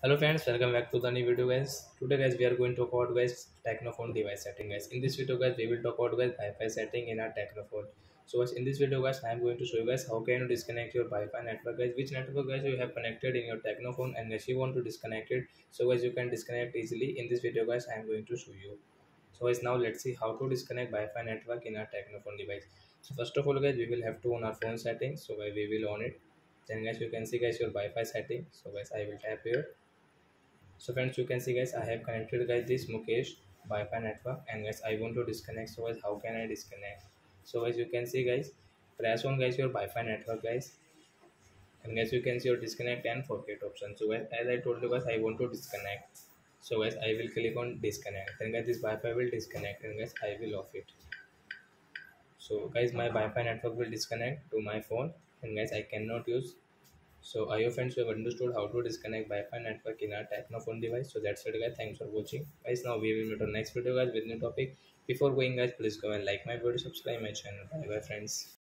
Hello friends, welcome back to the new video guys. Today guys we are going to talk about guys Technophone device setting guys. In this video guys we will talk about guys Wi-Fi setting in our Technophone. So guys in this video guys I am going to show you guys how can you disconnect your Wi-Fi network guys, which network guys you have connected in your Technophone, and if you want to disconnect it, so guys you can disconnect easily. In this video guys I am going to show you. So guys now let's see how to disconnect Wi-Fi network in our Technophone device. So first of all guys we will have to on our phone settings. So guys we will on it. Then guys you can see guys your Wi-Fi setting. So guys I will tap here. So friends, you can see guys I have connected guys this Mukesh Wi-Fi network, and guys I want to disconnect. So guys how can I disconnect? So guys you can see guys, press on guys your Wi-Fi network guys, and guys you can see your disconnect and forget option. So guys as I told you guys I want to disconnect. So guys I will click on disconnect, then guys this Wi-Fi will disconnect, and guys I will off it. So guys my Wi-Fi network will disconnect to my phone, and guys I cannot use. So I hope friends you have understood how to disconnect Wi-Fi network in our Technophone device. So that's it guys. Thanks for watching. Guys now we will meet on next video guys with new topic. Before going guys, please go and like my video, subscribe my channel. Bye bye friends.